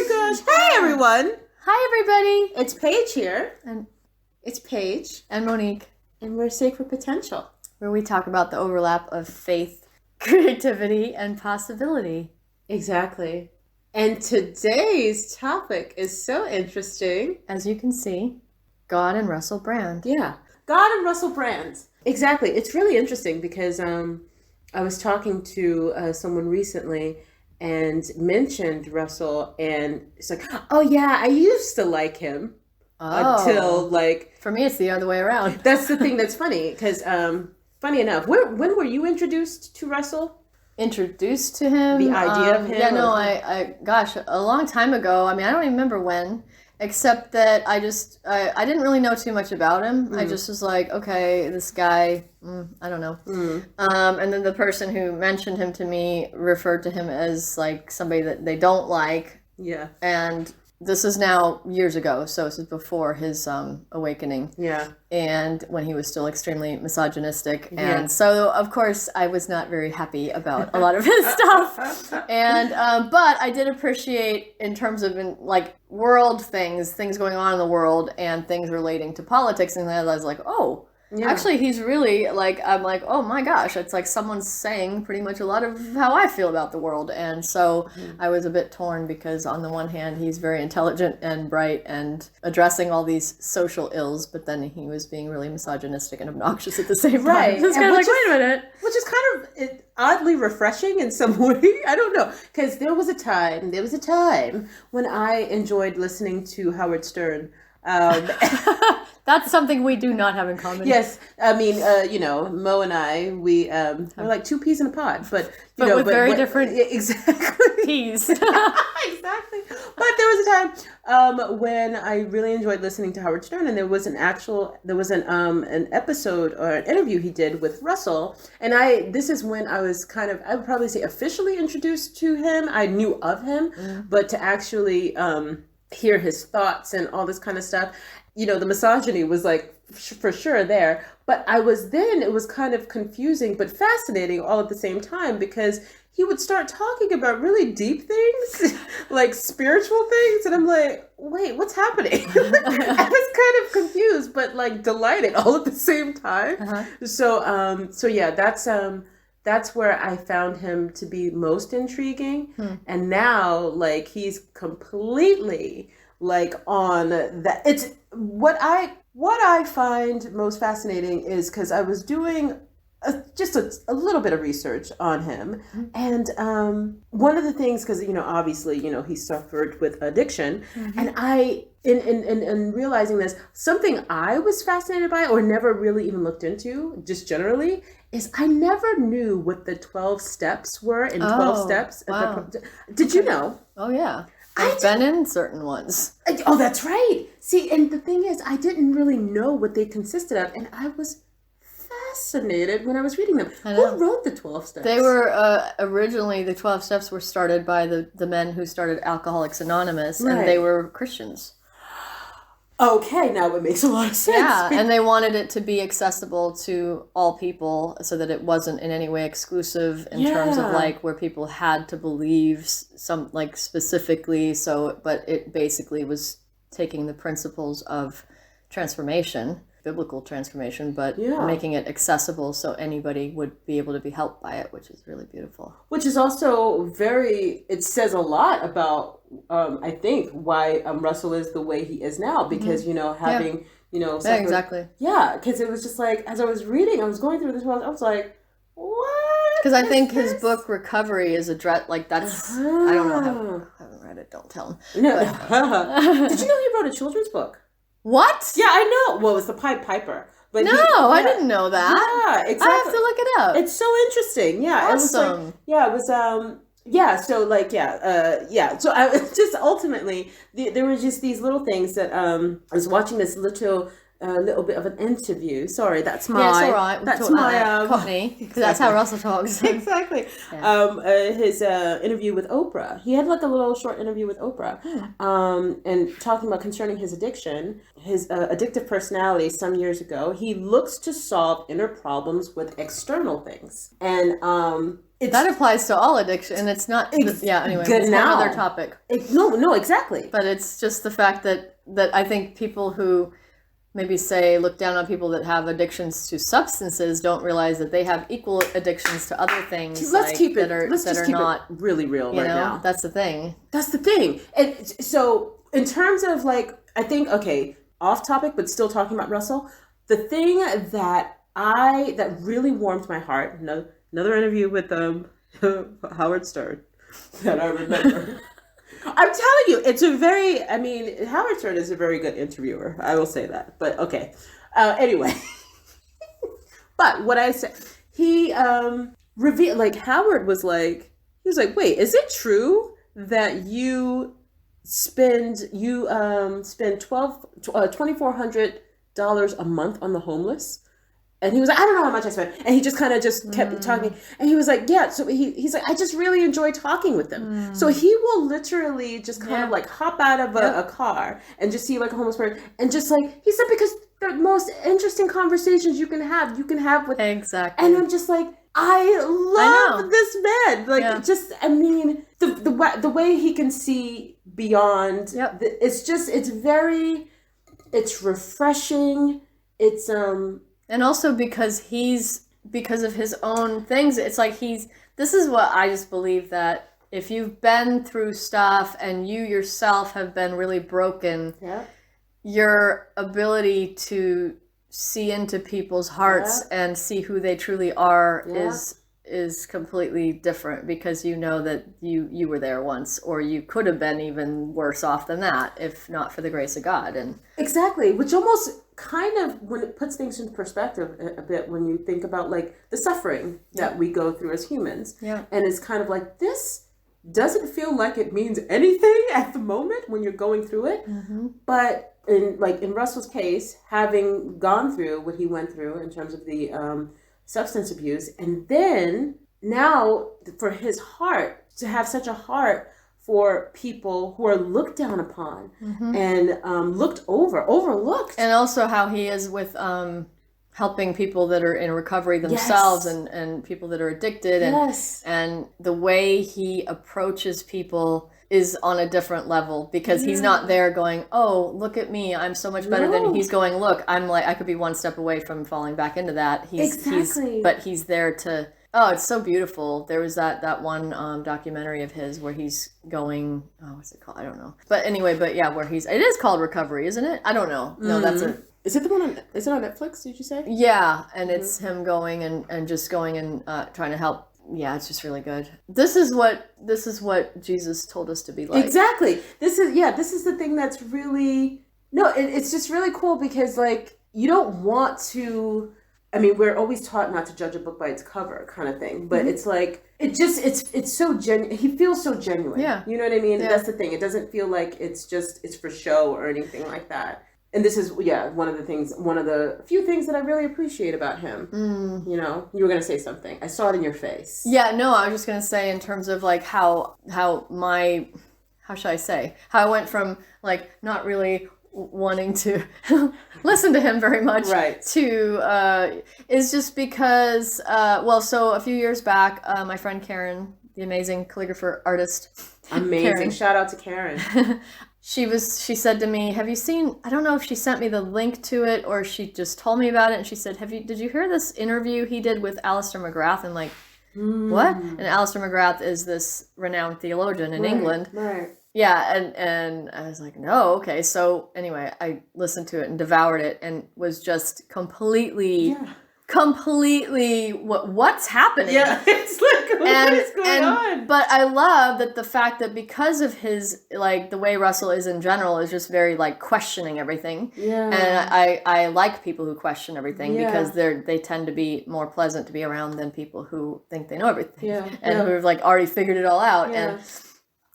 gosh. Hey, everyone. Hi, everybody. It's Paige here. And it's Paige. And Monique. And we're Sacred Potential, where we talk about the overlap of faith, creativity, and possibility. Exactly. And today's topic is so interesting. As you can see, God and Russell Brand. Yeah. God and Russell Brand. Exactly. It's really interesting because I was talking to someone recently and mentioned Russell, and it's like, oh yeah, I used to like him until For me, it's the other way around. That's the thing that's funny because funny enough, when were you introduced to Russell? Introduced to him? The idea of him? Yeah, no, I a long time ago. I mean, I don't even remember when. Except that I didn't really know too much about him. I just was like, okay, this guy, I don't know. And then the person who mentioned him to me referred to him as like somebody that they don't like. Yeah. And this is now years ago, so this is before his awakening. Yeah. And when he was still extremely misogynistic. And so, of course, I was not very happy about a lot of his stuff. And but I did appreciate, in terms of world things going on in the world and things relating to politics, and I was like, oh, actually, he's really I'm like, oh my gosh, it's like someone's saying pretty much a lot of how I feel about the world. And so I was a bit torn because on the one hand, he's very intelligent and bright and addressing all these social ills, but then he was being really misogynistic and obnoxious at the same time. Right. So it's kind of like, wait a minute. Which is kind of oddly refreshing in some way. I don't know. Because there was a time when I enjoyed listening to Howard Stern. That's something we do not have in common. Yes, I mean, Mo and I, we're like two peas in a pod, but very different exactly peas. Exactly. But there was a time when I really enjoyed listening to Howard Stern, and there was an episode or an interview he did with Russell, and this is when I was I would probably say officially introduced to him. I knew of him, but to actually hear his thoughts and all this kind of stuff, the misogyny was for sure there, but it was kind of confusing but fascinating all at the same time, because he would start talking about really deep things, like spiritual things, and I'm like, wait, what's happening? I was kind of confused but delighted all at the same time. So yeah, that's where I found him to be most intriguing. And now, he's completely on that. It's what I find most fascinating is because I was doing just a little bit of research on him. And one of the things, because, obviously, he suffered with addiction. And I, in realizing this, something I was fascinated by or never really even looked into, just generally, is I never knew what the 12 steps were in 12 steps. Wow. Did you know? Oh, yeah. I've been in certain ones. Oh, that's right. See, and the thing is, I didn't really know what they consisted of, and I was fascinated when I was reading them. Who wrote the 12 steps? They were originally, the 12 steps were started by the men who started Alcoholics Anonymous, and they were Christians. Okay, now it makes a lot of sense. Yeah, and they wanted it to be accessible to all people so that it wasn't in any way exclusive in terms of where people had to believe some specifically. But it basically was taking the principles of transformation, biblical transformation, but making it accessible so anybody would be able to be helped by it, which is really beautiful. Which is also it says a lot about, I think, why Russell is the way he is now, because, having, exactly. Yeah, because it was just as I was reading, I was going through this world, I was like, what? Because I think his book Recovery is that's, I don't know, I haven't read it, don't tell him. No. Did you know he wrote a children's book? What? Yeah, I know. Well, it was The Pied Piper. But I didn't know that. Yeah, exactly. I have to look it up. It's so interesting. Yeah. Awesome. It was So I was just ultimately, there were just these little things that I was watching this little bit of an interview. Sorry, that's my... Yeah, it's all right. That's my... Cockney, because that's how Russell talks. Exactly. Yeah. His interview with Oprah. He had a little short interview with Oprah, and talking about concerning his addiction, his addictive personality some years ago. He looks to solve inner problems with external things. And that applies to all addiction, and it's not. Anyway, it's another topic. No, exactly. But it's just the fact that I think people who maybe look down on people that have addictions to substances don't realize that they have equal addictions to other things. Let's keep it really real right now. That's the thing. And so in terms of like, I think, okay, off topic, but still talking about Russell, the thing that really warmed my heart, another interview with Howard Stern that I remember. I'm telling you, Howard Stern is a very good interviewer. I will say that. But okay. Anyway. But what I said, he revealed, like, Howard was like, wait, is it true that you spend $2,400 a month on the homeless? And he was like, I don't know how much I spent. And he just kind of kept talking. And he was like, yeah. So he's like, I just really enjoy talking with them. So he will literally just kind of like hop out of a car and just see like a homeless person. And just like, he said, because the most interesting conversations you can have with. Exactly. And I'm just like, I love this man. Like, the way he can see beyond. Yep. It's refreshing. It's, and also because of his own things, it's like this is what I just believe, that if you've been through stuff and you yourself have been really broken, your ability to see into people's hearts and see who they truly are is completely different, because you know that you were there once, or you could have been even worse off than that if not for the grace of God. And exactly, which almost kind of, when it puts things into perspective a bit, when you think about like the suffering that we go through as humans, and it's kind of like, this doesn't feel like it means anything at the moment when you're going through it, but in Russell's case, having gone through what he went through in terms of the substance abuse, and then now for his heart to have such a heart for people who are looked down upon and overlooked. And also how he is with helping people that are in recovery themselves, and people that are addicted. And the way he approaches people is on a different level, because he's not there going, oh, look at me, I'm so much better than. He's going, look, I'm like, I could be one step away from falling back into that. But he's there to. Oh, it's so beautiful. There was that one documentary of his where he's going, what's it called? I don't know. But anyway, it is called Recovery, isn't it? I don't know. No, that's it. Is it the one is it on Netflix, did you say? Yeah, and it's him going and just going and trying to help. Yeah, it's just really good. This is what Jesus told us to be like. Exactly. This is the thing that's really, it's just really cool, because like, you don't want to, we're always taught not to judge a book by its cover kind of thing, but it's like, it's so genuine. He feels so genuine. Yeah. You know what I mean? Yeah. That's the thing. It doesn't feel like it's for show or anything like that. And this is, one of the few things that I really appreciate about him. You know, you were going to say something. I saw it in your face. Yeah, no, I was just going to say, in terms of like how I went from like not really wanting to listen to him very much to is just because so a few years back, my friend Karen, the amazing calligrapher artist, Karen, shout out to Karen. She said to me, have you seen, I don't know if she sent me the link to it or she just told me about it, and she said, did you hear this interview he did with Alistair McGrath? And like, what? And Alistair McGrath is this renowned theologian in England. Right. Yeah, and I was like, no, okay. So anyway, I listened to it and devoured it and was just completely what's happening? Yeah, it's like, what is going on? But I love that the fact that because of his, like, the way Russell is in general is just very, like, questioning everything. Yeah. And I like people who question everything because they tend to be more pleasant to be around than people who think they know everything. Yeah. And who have, like, already figured it all out. Yeah.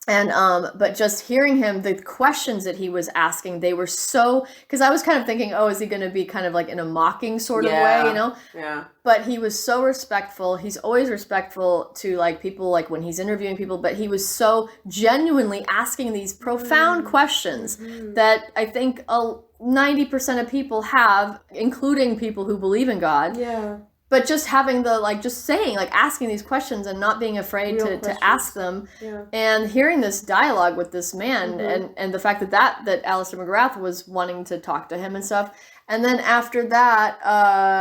But just hearing him, the questions that he was asking, they were so, because I was kind of thinking, is he going to be kind of like in a mocking sort of way, you know? Yeah. But he was so respectful. He's always respectful to like people, like when he's interviewing people, but he was so genuinely asking these profound questions that I think 90% of people have, including people who believe in God. Yeah. but just having the, like, just saying, like, asking these questions and not being afraid to ask them, and hearing this dialogue with this man, and the fact that Alistair McGrath was wanting to talk to him and stuff. And then after that,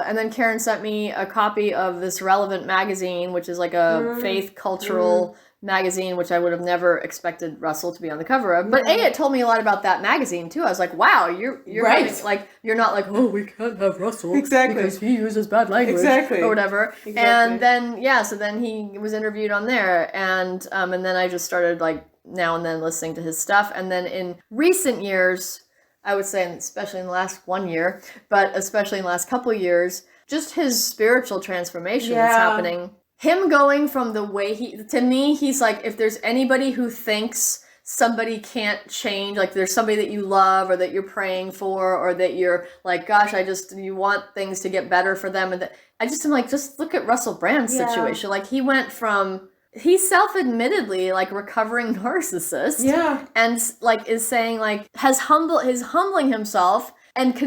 and then Karen sent me a copy of this Relevant magazine, which is like a faith cultural magazine, which I would have never expected Russell to be on the cover of. But it told me a lot about that magazine too. I was like, wow, you're right. having, like, you're not like, oh, we can't have Russell because he uses bad language or whatever. And then so then he was interviewed on there, and then I just started, like, now and then listening to his stuff. And then in recent years, I would say, especially in the last 1 year, but especially in the last couple of years, just his spiritual transformation that's happening. Him going from the way to me, he's like, if there's anybody who thinks somebody can't change, like there's somebody that you love or that you're praying for, or that you're like, gosh, you want things to get better for them. And I'm like, just look at Russell Brand's situation. Like, he went from, he's self-admittedly, like, recovering narcissist. Yeah. And, like, is saying, like, is humbling himself and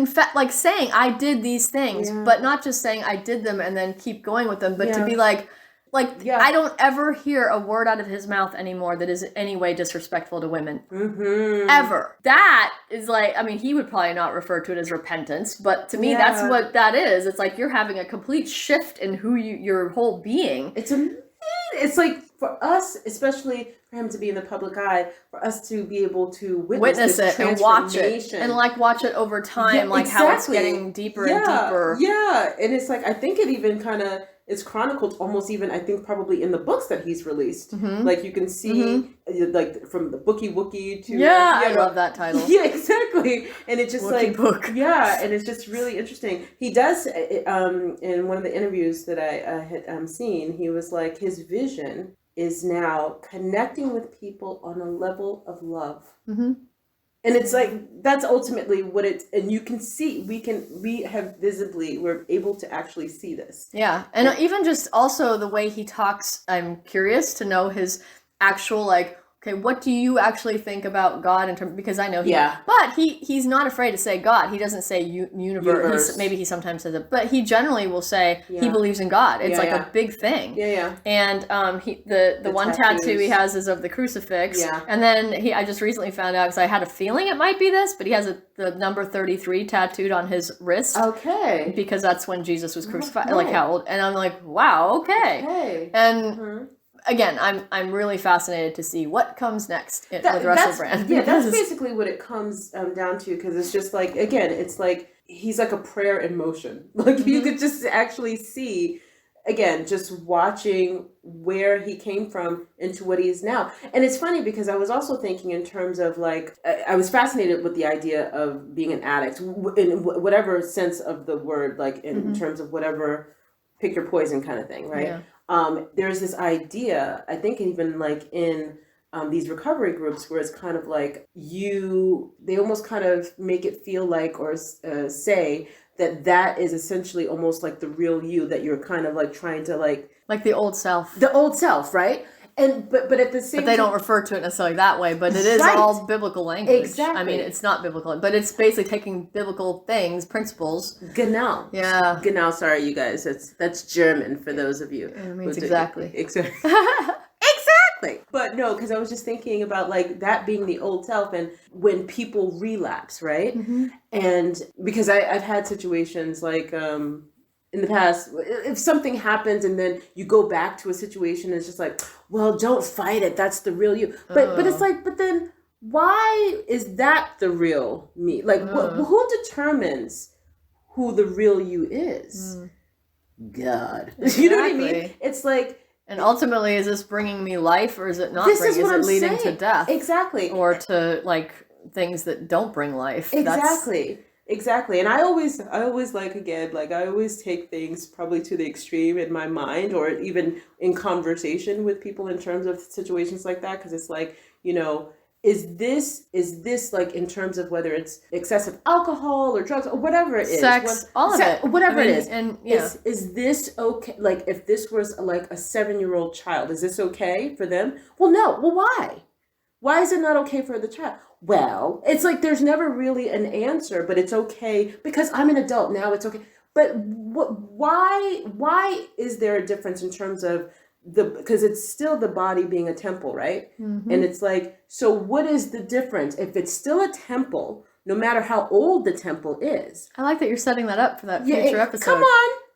saying, I did these things, but not just saying I did them and then keep going with them, but to be like, I don't ever hear a word out of his mouth anymore that is in any way disrespectful to women. Ever. That is like, I mean, he would probably not refer to it as repentance, but to me, that's what that is. It's like you're having a complete shift in who your whole being. It's like, for us, especially for him to be in the public eye, for us to be able to witness it and watch it, and like watch it over time, how it's getting deeper and deeper. Yeah, and it's like, I think it even kind of is chronicled almost even, I think, probably in the books that he's released. Like, you can see, like, from the Bookie Wookie to... I love that title. Yeah, exactly. And it's just Wookie like... book. Yeah, and it's just really interesting. He does, in one of the interviews that I had seen, he was like, his vision is now connecting with people on a level of love. And it's like, that's ultimately what and you can see, we're able to actually see this. Yeah. And even just also the way he talks, I'm curious to know his actual, like, okay, what do you actually think about God in terms, because I know but he's not afraid to say God. He doesn't say universe. Maybe he sometimes says it, but he generally will say he believes in God. It's a big thing. And the one tattoo he has is of the crucifix. And then I just recently found out, because I had a feeling it might be this, but he has the number 33 tattooed on his wrist. Okay. Because that's when Jesus was crucified. Like, how old? And I'm like, wow, okay. And again, I'm really fascinated to see what comes next with Russell Brand. Yeah, that's basically what it comes down to, because it's just like, again, it's like he's like a prayer in motion. Like, you could just actually see, again, just watching where he came from into what he is now. And it's funny, because I was also thinking in terms of, like, I was fascinated with the idea of being an addict, in whatever sense of the word, like, in terms of whatever, pick your poison kind of thing, right? There's this idea, I think even like in these recovery groups, where it's kind of like they almost kind of make it feel like, or say that is essentially almost like the real you, that you're kind of like trying to like the old self. The old self, right? And but at the same time, they don't refer to it necessarily that way, but it is all biblical language. Exactly. I mean, it's not biblical, but it's basically taking biblical things, principles. Genau. Yeah. Genau, sorry you guys. That's German for those of you. It means exactly. Exactly. But no, because I was just thinking about, like, that being the old self, and when people relapse, right? And because I've had situations like in the past, if something happens and then you go back to a situation, it's just like, well, don't fight it. That's the real you. But it's like, but then why is that the real me? Like, who determines who the real you is? God. Exactly. You know what I mean? It's like, and ultimately, is this bringing me life, or is it not? Is it leading to death? Exactly. Or to, like, things that don't bring life? Exactly. And I always like, again, like, I always take things probably to the extreme in my mind, or even in conversation with people in terms of situations like that. Because it's like, you know, is this like, in terms of whether it's excessive alcohol or drugs or whatever it is, sex, all of it, whatever it is, and is this okay? Like, if this was like a 7-year-old child, is this okay for them? Well, no. Well, why? Why is it not okay for the child? Well, it's like there's never really an answer, but it's okay because I'm an adult now. It's okay. But why is there a difference in terms of because it's still the body being a temple, right? Mm-hmm. And it's like, so what is the difference? If it's still a temple, no matter how old the temple is. I like that you're setting that up for that future episode.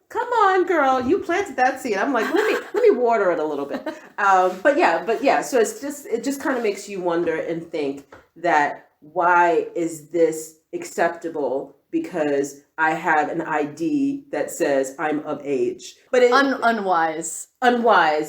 Come on, girl. You planted that seed. I'm like, let me water it a little bit. But yeah. So it just kind of makes you wonder and think that why is this acceptable? Because I have an ID that says I'm of age, but unwise.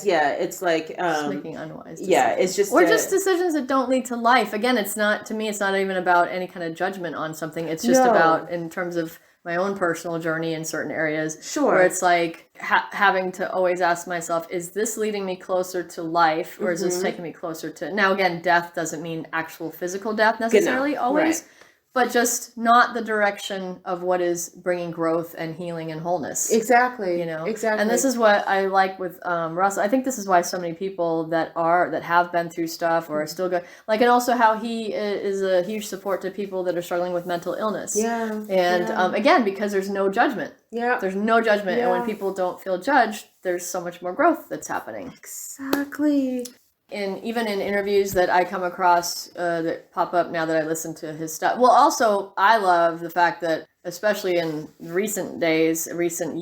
Yeah, it's like just making unwise decisions. Yeah, it's just just decisions that don't lead to life. Again, it's not even about any kind of judgment on something. It's just about in terms of my own personal journey in certain areas. Sure. Where it's like having to always ask myself, is this leading me closer to life, or is this taking me closer to? Now, again, death doesn't mean actual physical death necessarily always. Right. But just not the direction of what is bringing growth and healing and wholeness. Exactly. Exactly. And this is what I like with Russell. I think this is why so many people that have been through stuff or are still good, like, and also how he is a huge support to people that are struggling with mental illness. Yeah. And again, because there's no judgment. Yeah. There's no judgment, and when people don't feel judged, there's so much more growth that's happening. Exactly. Even in interviews that I come across that pop up now that I listen to his stuff. Well, also, I love the fact that, especially in recent days, recent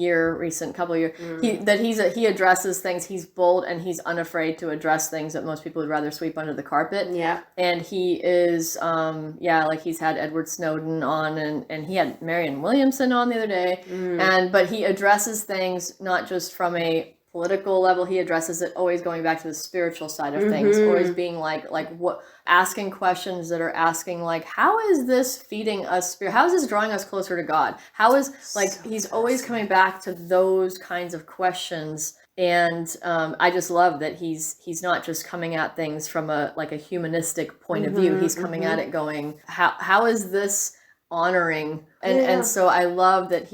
couple of years, he addresses things. He's bold and he's unafraid to address things that most people would rather sweep under the carpet. Yeah. And he is, like he's had Edward Snowden on, and he had Marianne Williamson on the other day. But he addresses things not just from a political level. He addresses it always going back to the spiritual side of things, always being like what, asking questions that are asking like, how is this feeding us spirit? How is this drawing us closer to God? How is he's always coming back to those kinds of questions. And I just love that he's not just coming at things from a humanistic point of view. He's coming at it going, how is this honoring? And so I love that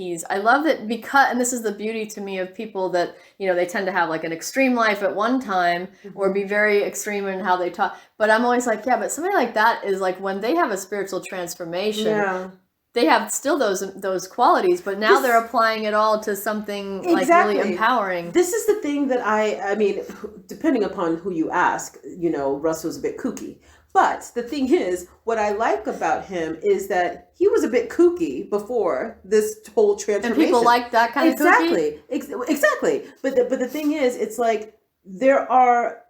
because, and this is the beauty to me of people that, they tend to have like an extreme life at one time or be very extreme in how they talk. But I'm always like, yeah, but somebody like that is like when they have a spiritual transformation, they have still those qualities, but now they're applying it all to something like really empowering. This is the thing that I mean, depending upon who you ask, Russell's a bit kooky. But the thing is, what I like about him is that he was a bit kooky before this whole transformation. And people like that kind of kooky? Exactly. But the thing is, it's like there are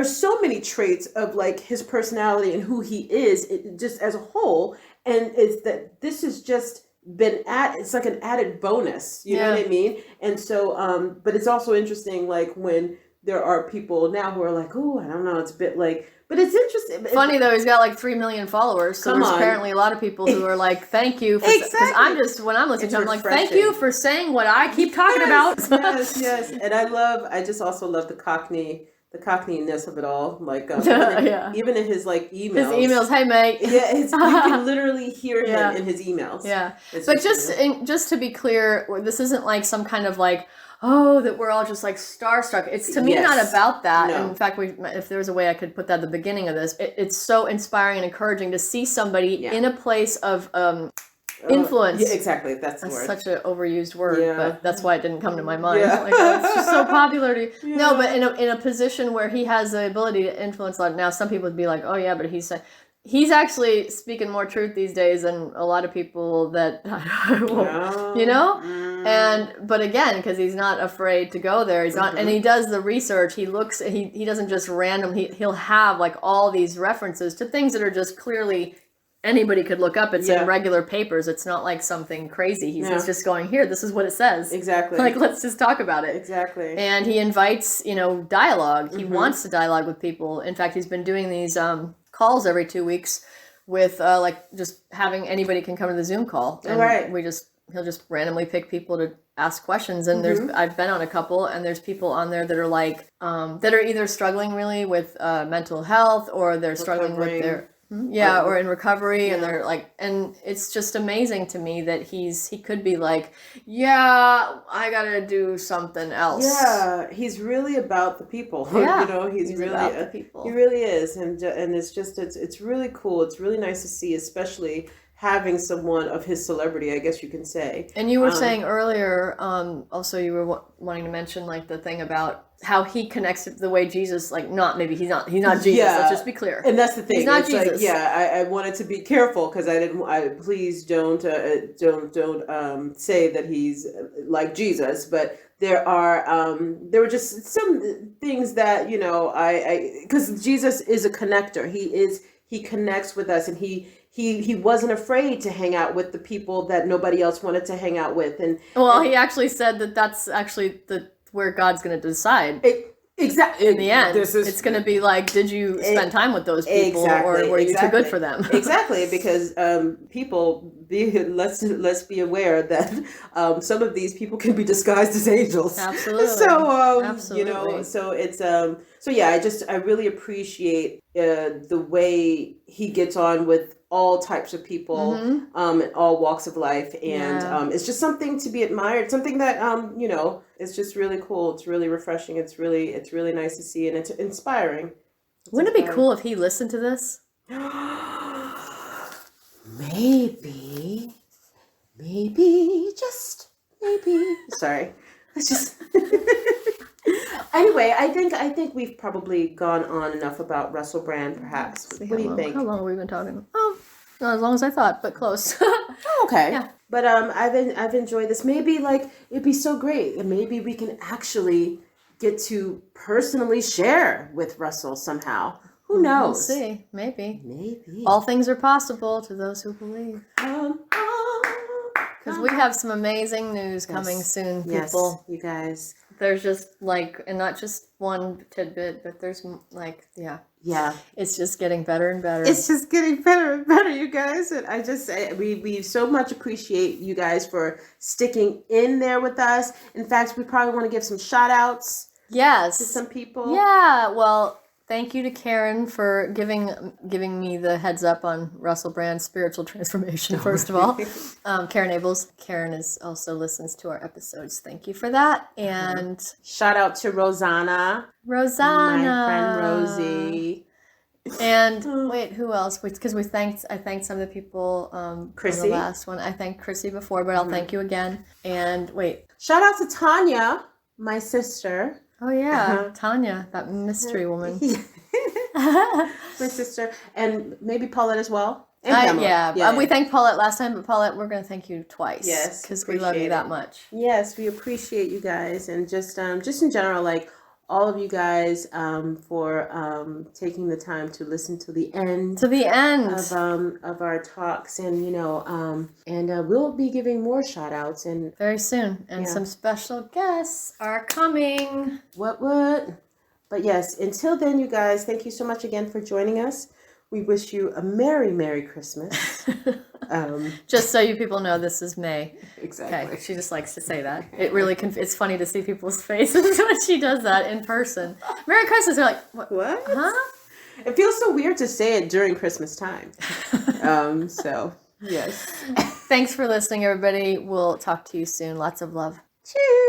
so many traits of like his personality and who he is just as a whole. And it's that this has just been it's like an added bonus. You know what I mean? And so, but it's also interesting, like when there are people now who are like, oh, I don't know, it's a bit like, but it's interesting. Funny though, he's got like 3 million followers, so there's apparently a lot of people who are like, "Thank you," because when I'm listening to him, I'm like, "Thank you for saying what I keep talking about." Yes, and I just also love the cockiness of it all. Like, even in his like emails. Hey mate. Yeah, you can literally hear him in his emails. Yeah, but just to be clear, this isn't like some kind of like, that we're all just like starstruck. It's to me not about that. No. And in fact, if there was a way I could put that at the beginning of this, it's so inspiring and encouraging to see somebody in a place of influence. Yeah, exactly. That's the word. Such an overused word, but that's why it didn't come to my mind. Yeah. Like, it's just so popular. No, but in a position where he has the ability to influence a lot. Now, some people would be like, oh yeah, but he's actually speaking more truth these days than a lot of people that, but again, because he's not afraid to go there, he's not, and he does the research. He looks, he doesn't just he'll have like all these references to things that are just clearly anybody could look up. It's in regular papers. It's not like something crazy. He's just going, here, this is what it says. Exactly. Like, let's just talk about it. Exactly. And he invites, dialogue. He wants to dialogue with people. In fact, he's been doing these calls every 2 weeks with just having anybody can come to the Zoom call. And he'll just randomly pick people to ask questions. And I've been on a couple, and there's people on there that are like, that are either struggling really with mental health, or they're struggling with their, or in recovery, and they're like, and it's just amazing to me that he could be like, I gotta do something else. Yeah, he's really about the people. Yeah, he's really about the people. He really is, and it's just it's really cool. It's really nice to see, especially having someone of his celebrity, I guess you can say. And you were saying earlier, also you were wanting to mention like the thing about how he connects it the way Jesus, like he's not Jesus. Yeah. Let's just be clear. And that's the thing. He's not it's Jesus. Like, I wanted to be careful because please don't say that he's like Jesus, but there were just some things that, because Jesus is a connector. He connects with us, and he wasn't afraid to hang out with the people that nobody else wanted to hang out with. He actually said that that's actually where God's going to decide. Exactly. In the end, it's going to be like, did you spend time with those people, or were you too good for them? Exactly, because let's be aware that some of these people can be disguised as angels. Absolutely. So Absolutely. so it's I really appreciate the way he gets on with all types of people, in all walks of life, and it's just something to be admired. Something that it's just really cool. It's really refreshing. It's really nice to see, and it's inspiring. Wouldn't it be cool if he listened to this? Maybe, just maybe. Sorry, it's just. Anyway, I think we've probably gone on enough about Russell Brand. Perhaps. What do you think? How long have we been talking? Oh, not as long as I thought, but close. Okay. Yeah. But I've enjoyed this. Maybe it'd be so great, and maybe we can actually get to personally share with Russell somehow. Who knows? We'll see. Maybe. Maybe. All things are possible to those who believe. Because we have some amazing news coming soon, people. Yes, you guys. There's just and not just one tidbit, but there's Yeah. It's just getting better and better. It's just getting better and better, you guys. And we so much appreciate you guys for sticking in there with us. In fact, we probably want to give some shout outs. Yes. To some people. Yeah. Well, thank you to Karen for giving me the heads up on Russell Brand's spiritual transformation, first of all. Karen Abels. Karen also listens to our episodes. Thank you for that. And shout out to Rosanna. My friend Rosie. And wait, who else? Because I thanked some of the people Chrissy. on the last one. I thanked Chrissy before, but I'll thank you again. And wait. Shout out to Tanya, my sister. Oh yeah, Tanya, that mystery woman. My sister, and maybe Paulette as well. And we thanked Paulette last time, but Paulette, we're going to thank you twice. Yes, because we love you that much. Yes, we appreciate you guys, and just in general, like all of you guys, for taking the time to listen to the end. To the end of our talks, and we'll be giving more shout outs and very soon, and some special guests are coming. What? But yes, until then, you guys, thank you so much again for joining us. We wish you a Merry Christmas. Just so you people know, this is May. Exactly. Okay, she just likes to say that. It really it's funny to see people's faces when she does that in person. Merry Christmas. They're like, what? Huh? It feels so weird to say it during Christmas time. So, yes. Thanks for listening, everybody. We'll talk to you soon. Lots of love. Cheers.